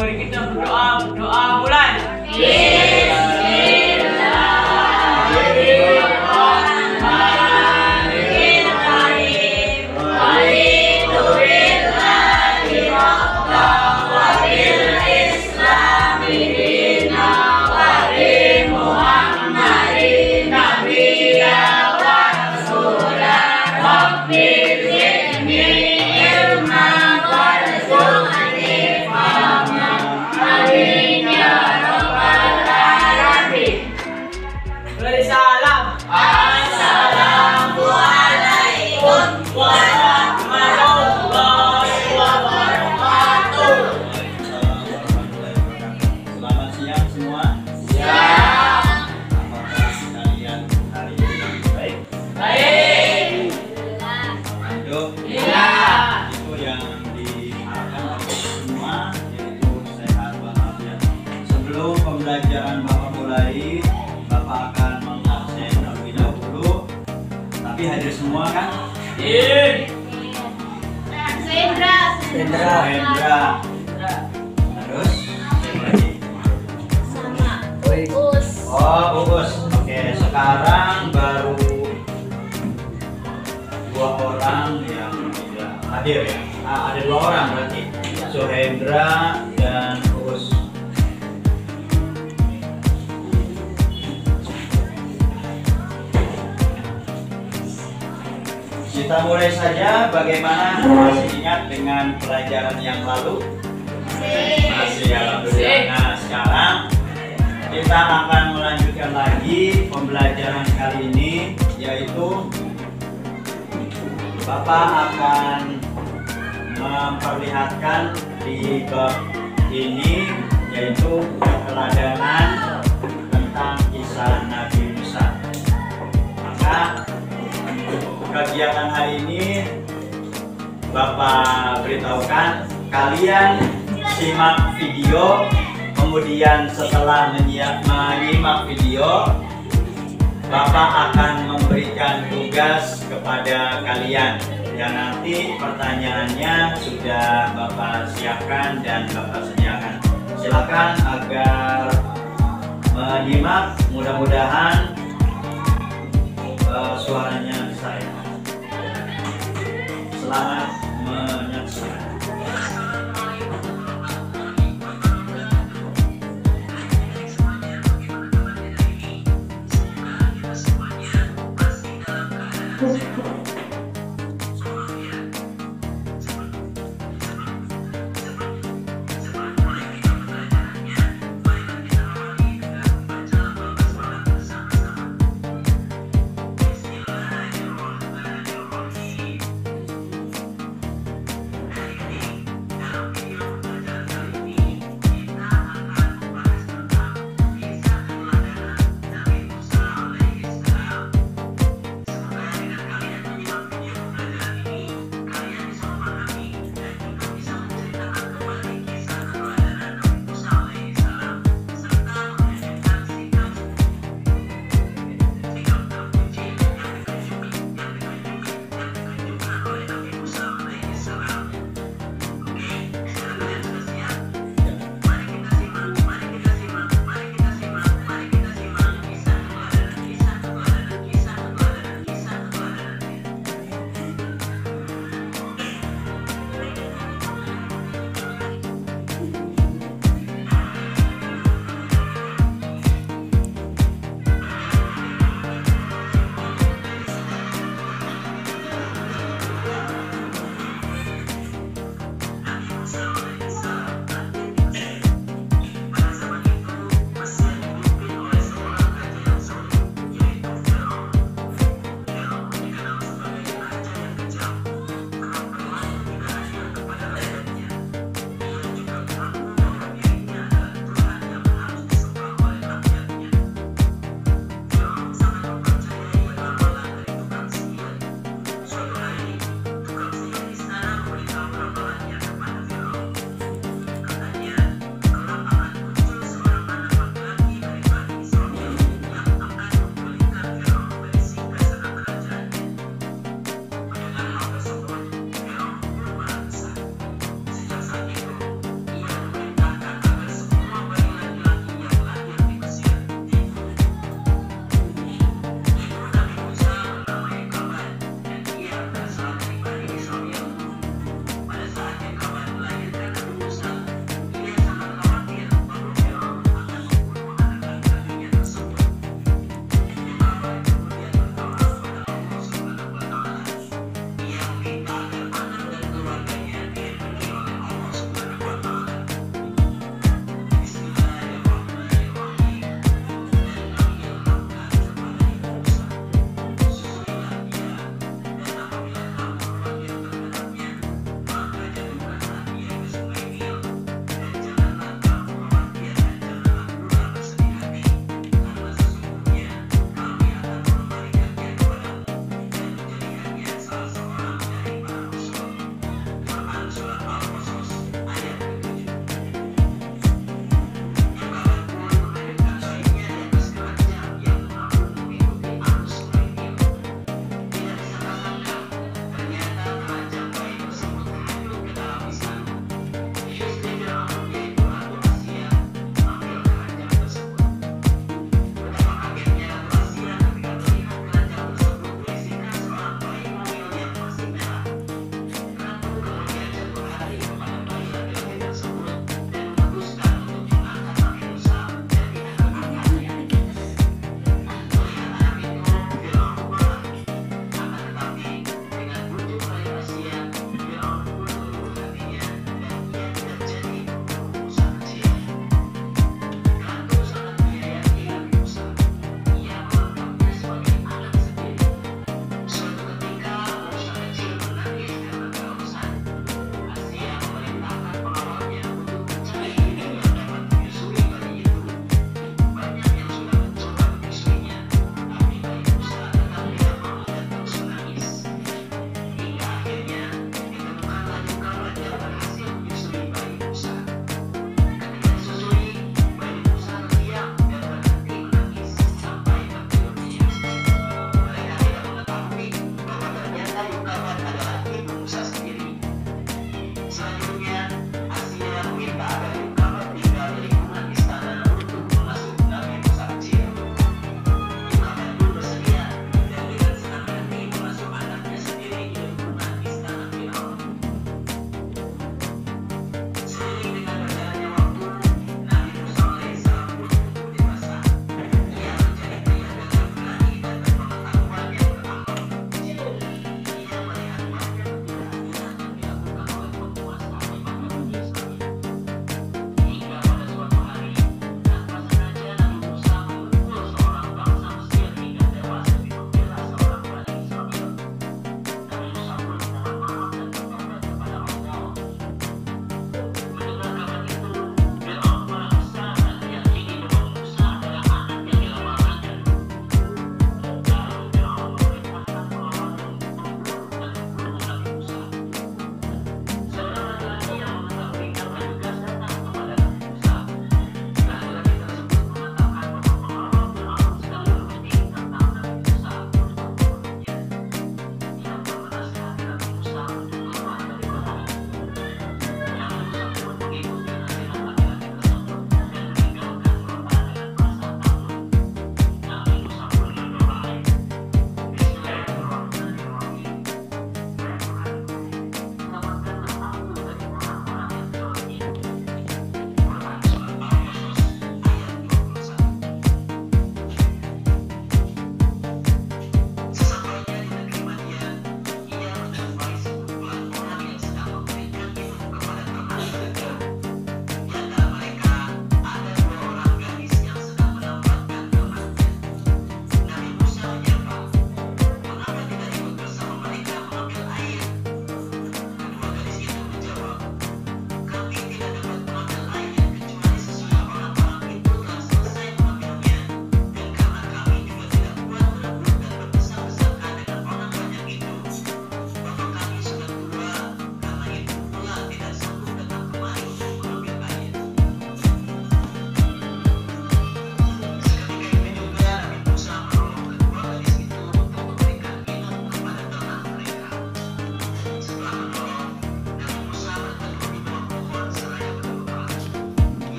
mari kita berdoa mulai. Pembelajaran Bapak mulai, Bapak akan mengabsen terlebih dahulu. Tapi hadir semua kan? Iya. Sendra. Terus siapa lagi? Sama Uus. Oh, Uus. Oke, sekarang baru 2 orang yang tidak hadir ya. Ada 2 orang berarti. Suhendra dan Uus. Kita mulai saja. Bagaimana, masih ingat dengan pelajaran yang lalu? Masih, alhamdulillah. Nah, sekarang kita akan melanjutkan lagi pembelajaran kali ini, yaitu Bapak akan memperlihatkan di bab ini, yaitu keteladanan tentang kisah Nabi Musa. Maka kegiatan hari ini Bapak beritahukan, kalian simak video, kemudian setelah menyimak video, Bapak akan memberikan tugas kepada kalian yang nanti pertanyaannya sudah Bapak siapkan dan Bapak sediakan. Silakan agar menyimak, mudah-mudahan suaranya bisa ya. Selamat menyaksikan.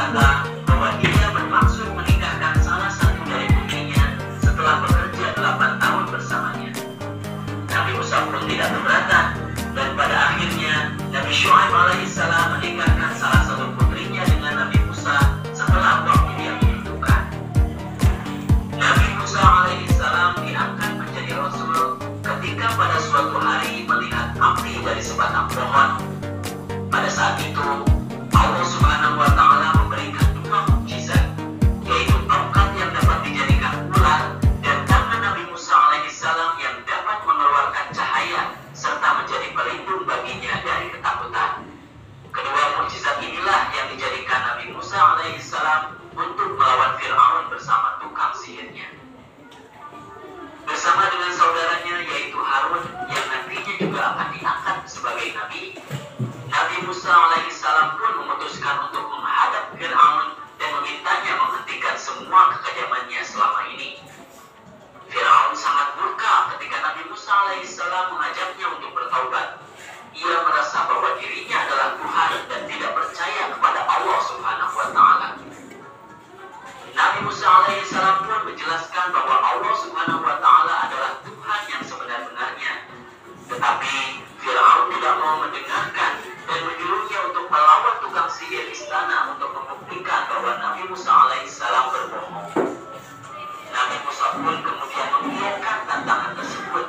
berkata bahwa dia bermaksud menikahkan salah satu dari putrinya setelah bekerja 8 tahun bersamanya. Nabi Musa pun tidak keberatan, dan pada akhirnya Nabi Syuaib alaihissalam menikahkan salah satu putrinya dengan Nabi Musa setelah waktu yang ditentukan. Nabi Musa alaihissalam diangkat menjadi Rasul ketika pada suatu hari melihat api dari sebatang pohon. Pada saat itu Allah Subhanahu wa Ta'ala memberikan 2 mukjizat, yaitu tongkat yang dapat dijadikan ular dan tangan Nabi Musa alaihissalam yang dapat mengeluarkan cahaya serta menjadi pelindung baginya dari ketakutan. Kedua mukjizat inilah yang dijadikan Nabi Musa alaihissalam untuk melawan Fir'aun bersama tukang sihirnya. Bersama dengan saudaranya yaitu Harun yang nantinya juga akan diangkat sebagai nabi, Nabi Musa alaihissalam pun memutuskan untuk menghadap Fir'aun dan memintanya menghentikan semua kekejamannya selama ini. Fir'aun sangat murka ketika Nabi Musa alaihissalam mengajaknya untuk bertaubat. Ia merasa bahwa dirinya adalah Tuhan dan tidak percaya kepada Allah Subhanahu wa Ta'ala. Nabi Musa alaihissalam pun menjelaskan bahwa Allah Subhanahu wa Ta'ala adalah Tuhan yang sebenar-benarnya. Tetapi Fir'aun tidak mau mendengarkan dan menyuruhnya untuk melawan tukang sihir istana untuk membuktikan bahwa Nabi Musa alaihissalam berbohong. Nabi Musa pun kemudian mengiyakan tantangan tersebut.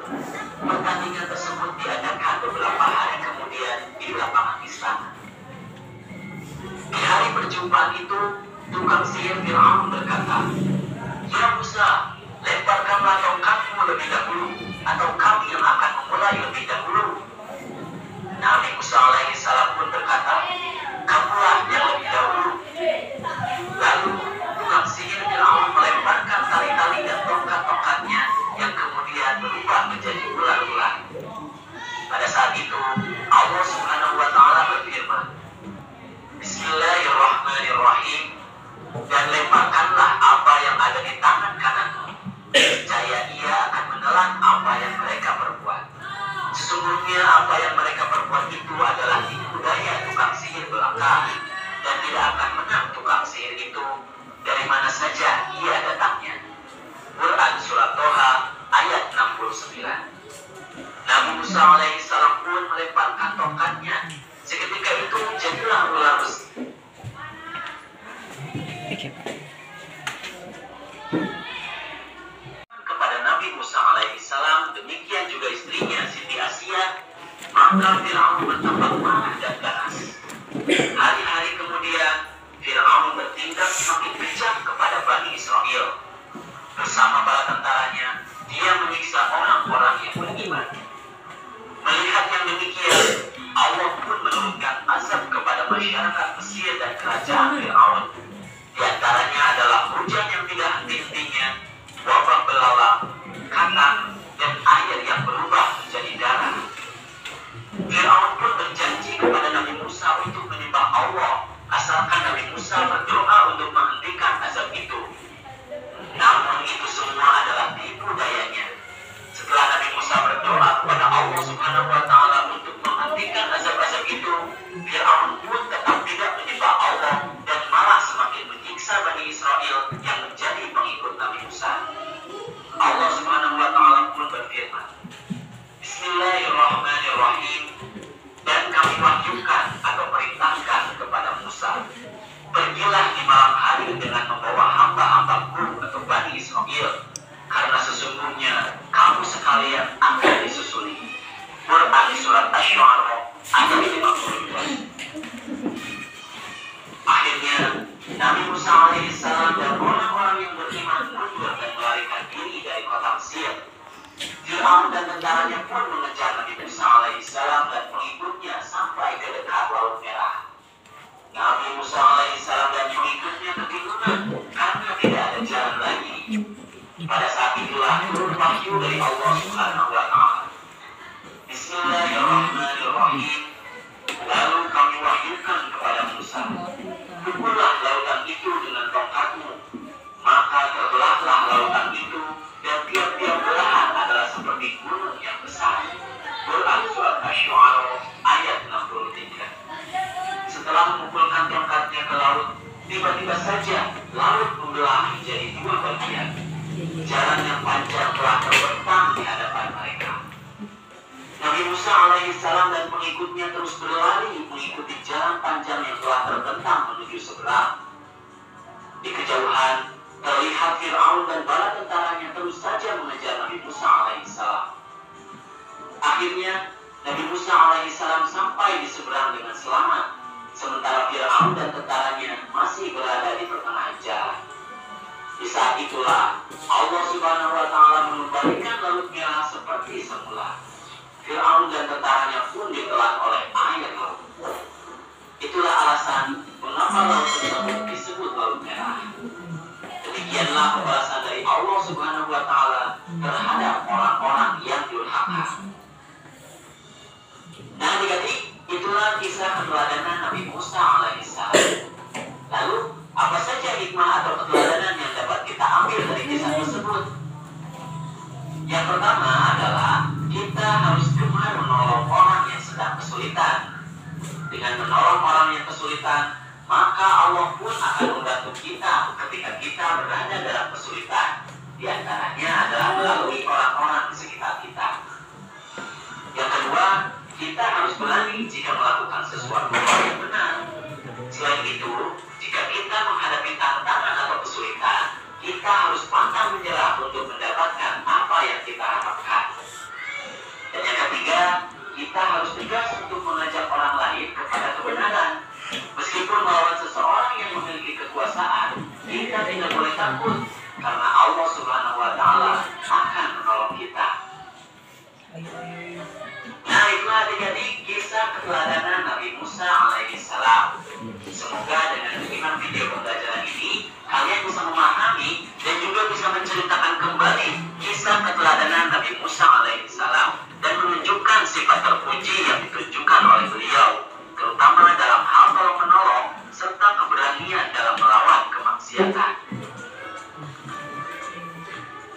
Pertandingan tersebut diadakan beberapa hari kemudian di lapangan istana. Di hari perjumpaan itu, tukang sihir Fir'aun berkata, "Ya Musa, lemparkanlah tongkatmu lebih dahulu, atau kami yang akan memulai lebih dahulu." Nabi Musa alaihissalam pun berkata, "Kamulah yang lebih dahulu." Lalu tukang sihir Fir'aun melemparkan tali-tali dan tongkat-tongkatnya yang kemudian berubah menjadi ular-ular. Pada saat itu Allah Subhanahu wa Ta'ala berfirman, "Bismillahirrahmanirrahim, dan lemparkanlah apa yang ada di tangan kananmu, niscaya ia akan menelan apa yang mereka perbuat. Sesungguhnya apa yang mereka perbuat itu adalah tipu daya tukang sihir belaka, dan tidak akan menang tukang sihir itu dari mana saja ia datangnya." Quran Surat Toha ayat 69. Nabi Musa alaihissalam pun melemparkan tongkatnya. Seketika itu jadilah ular besi. Kepada Nabi Musa alaihissalam, demikian juga istrinya Siti Asia, maka Fir'aun bertambah marah dan ganas. Hari-hari kemudian Fir'aun bertindak semakin kejam kepada Bani Israel. Bersama para tentaranya, dia menyiksa orang-orang yang beriman. Melihat yang demikian, Allah pun menurunkan azab kepada masyarakat Mesir dan kerajaan Fir'aun. Di antaranya adalah hujan yang tidak henti-hentinya, wabah belalang, katak, dan air yang berubah menjadi darah. Fir'aun pun berjanji kepada Nabi Musa untuk menyembah Allah, asalkan Nabi Musa berdoa untuk menghentikan azab itu. Namun itu semua adalah tipu dayanya. Setelah Nabi Musa berdoa kepada Allah Subhanahu wa Ta'ala untuk menghentikan azab-azab itu, Fir'aun pun tetap tidak menyembah Allah dan malah semakin menyiksa Bani Israel yang menjadi pengikut Nabi Musa. Allah Subhanahu wa Ta'ala pun berfirman, "Bismillahirrahmanirrahim, dan kami wahyukan atau perintahkan kepada Musa, pergilah di malam hari dengan membawa hamba-hambaku atau Bani Israel, karena sesungguhnya kamu sekalian akan disusuli." Quran Surat Asy-Syu'ara ayat 52. Akhirnya Nabi Musa alaihissalam dan orang-orang yang beriman mundur dan melarikan diri dari kota Mesir. Fir'aun dan tentaranya pun mengejar Nabi Musa alaihissalam dan pengikutnya sampai ke dekat Laut Merah. Nabi Musa alaihissalam dan pengikutnya kebingungan karena tidak ada jalan lagi. Pada saat itulah turun wahyu dari Allah Subhanahu wa Ta'ala. Bismillahirrahmanirrahim. Lalu kami wahyukan kepada Musa, pukullah lautan itu dengan tongkatmu. Maka terbelahlah lautan itu, dan tiap-tiap belahan adalah seperti gunung yang besar. Quran Surat Asy-Syu'ara ayat 63. Setelah memukulkan tongkatnya ke laut, tiba-tiba saja laut membelah menjadi dua bagian. Jalan yang panjang telah terbentang di hadapan mereka. Nabi Musa alaihissalam dan pengikutnya terus berlari mengikuti jalan panjang yang telah terbentang menuju seberang. Di kejauhan terlihat Fir'aun dan bala tentaranya terus saja mengejar Nabi Musa alaihissalam. Akhirnya Nabi Musa alaihissalam sampai di seberang dengan selamat, sementara Fir'aun dan tentaranya masih berada di pertengahan jalan. Di saat itulah Allah Subhanahu wa Ta'ala mengembalikan Laut Merah seperti semula. Fir'aun dan tentaranya pun ditelan oleh air laut. Itulah alasan mengapa laut tersebut disebut Laut Merah. Demikianlah pembalasan dari Allah Subhanahu wa Ta'ala terhadap orang-orang yang durhaka. Nah, adik-adik, itulah kisah keteladanan Nabi Musa alaihissalam. Lalu, apa saja hikmah atau keteladanan yang dapat kita ambil dari kisah tersebut? Yang pertama adalah kita harus gemar menolong orang yang sedang kesulitan. Dengan menolong orang yang kesulitan, maka Allah pun akan membantu kita ketika kita berada dalam kesulitan. Di antaranya adalah melalui orang-orang di sekitar kita. Yang kedua, kita harus berani jika melakukan sesuatu yang benar. Selain itu, jika kita menghadapi tantangan atau kesulitan, kita harus pantang menyerah untuk mendapatkan apa yang kita harapkan. Dan yang ketiga, kita harus tegas untuk mengajak orang lain kepada kebenaran. Meskipun melawan seseorang yang memiliki kekuasaan, kita tidak boleh takut, karena Allah Subhanahu wa Ta'ala akan menolong kita. Nah, itulah adik-adik kisah keteladanan Nabi Musa alaihissalam. Semoga dengan menonton video pembelajaran ini, kalian bisa memahami dan juga bisa menceritakan kembali kisah keteladanan Nabi Musa alaihissalam dan menunjukkan sifat terpuji yang ditunjukkan oleh beliau, terutama dalam hal tolong-menolong serta keberanian dalam melawan kemaksiatan.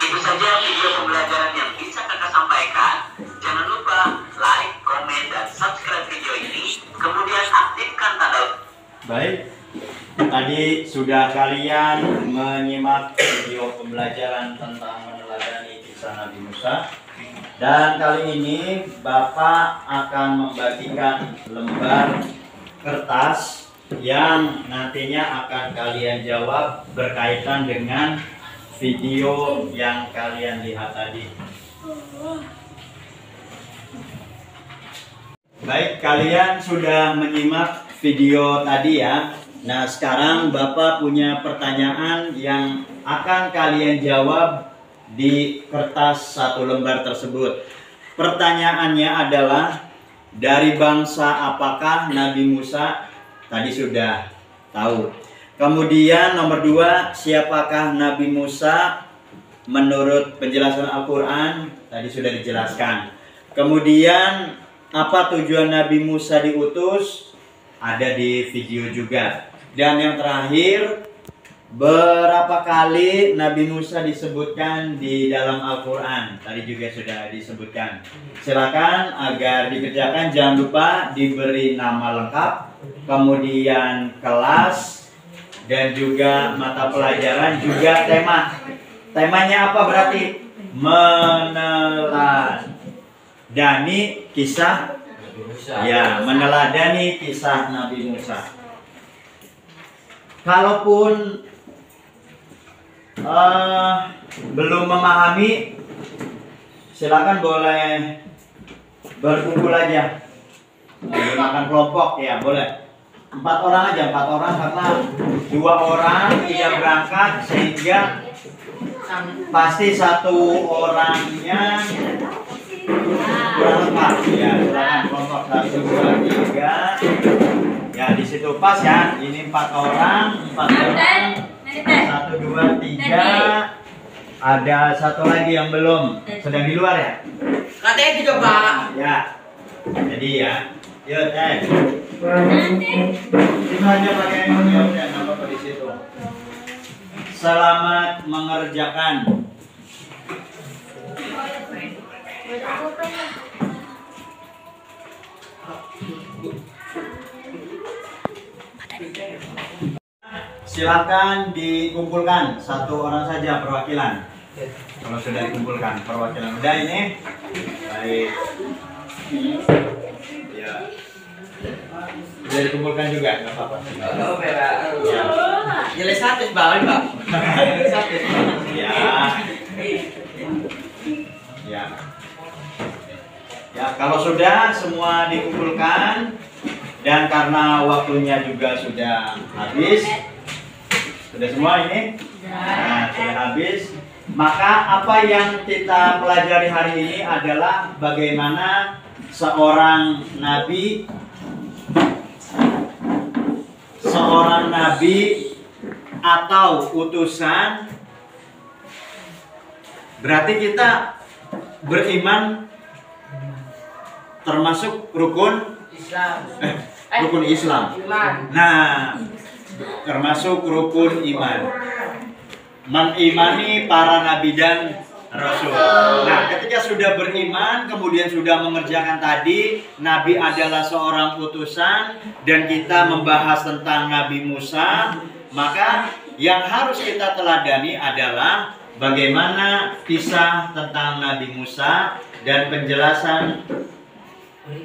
Itu saja video pembelajaran yang bisa kakak sampaikan. Jangan lupa like, komen, dan subscribe video ini. Kemudian aktifkan tanda. Baik, tadi sudah kalian menyimak video pembelajaran tentang meneladani kisah Nabi Musa. Dan kali ini Bapak akan membagikan lembar kertas yang nantinya akan kalian jawab berkaitan dengan video yang kalian lihat tadi. Baik, kalian sudah menyimak video tadi ya. Nah, sekarang Bapak punya pertanyaan yang akan kalian jawab di kertas satu lembar tersebut. Pertanyaannya adalah, dari bangsa apakah Nabi Musa? Tadi sudah tahu. Kemudian nomor 2, siapakah Nabi Musa menurut penjelasan Al-Quran? Tadi sudah dijelaskan. Kemudian apa tujuan Nabi Musa diutus? Ada di video juga. Dan yang terakhir, berapa kali Nabi Musa disebutkan di dalam Al-Quran? Tadi juga sudah disebutkan. Silakan agar dikerjakan. Jangan lupa diberi nama lengkap, kemudian kelas, dan juga mata pelajaran, juga tema. Temanya apa berarti? Meneladani kisah Nabi Musa. Ya, meneladani kisah Nabi Musa. Kalaupun belum memahami, silakan boleh berkumpul aja, menggunakan kelompok ya, boleh 4 orang aja, 4 orang, karena 2 orang tidak berangkat sehingga pasti 1 orangnya kurang lengkap ya. Silakan kelompok 1, 2, 3 ya, di situ pas ya. Ini 4 orang, 1, 2, 3. Ada 1 lagi yang belum, sedang di luar ya. Katanya juga Pak. Ya, jadi ya, yuk itu aja pakai yang dan apa di situ. Selamat mengerjakan. silakan dikumpulkan satu orang saja perwakilan. Kalau sudah dikumpulkan perwakilan, udah ini baik. Ya, sudah dikumpulkan juga, nggak apa-apa. Oh, beda. Ya. Jelas satu bawah, Pak. Satu. Ya. Ya. Ya, kalau sudah semua dikumpulkan dan karena waktunya juga sudah habis, sudah semua ini? Nah, sudah habis. Maka apa yang kita pelajari hari ini adalah bagaimana seorang nabi atau utusan. Berarti kita beriman termasuk rukun Islam. rukun Islam. Iman. Nah, termasuk rukun iman. Mengimani para nabi dan rasul. Nah, ketika sudah beriman, kemudian sudah mengerjakan tadi, nabi adalah seorang utusan dan kita membahas tentang Nabi Musa, maka yang harus kita teladani adalah bagaimana kisah tentang Nabi Musa dan penjelasan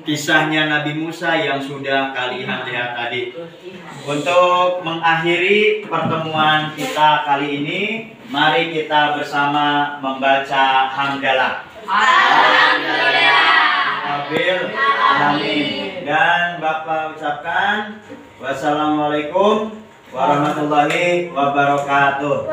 kisahnya Nabi Musa yang sudah kalian lihat tadi. Untuk mengakhiri pertemuan kita kali ini, mari kita bersama membaca hamdalah. Alhamdulillah. Amin. Dan Bapak ucapkan wassalamualaikum warahmatullahi wabarakatuh.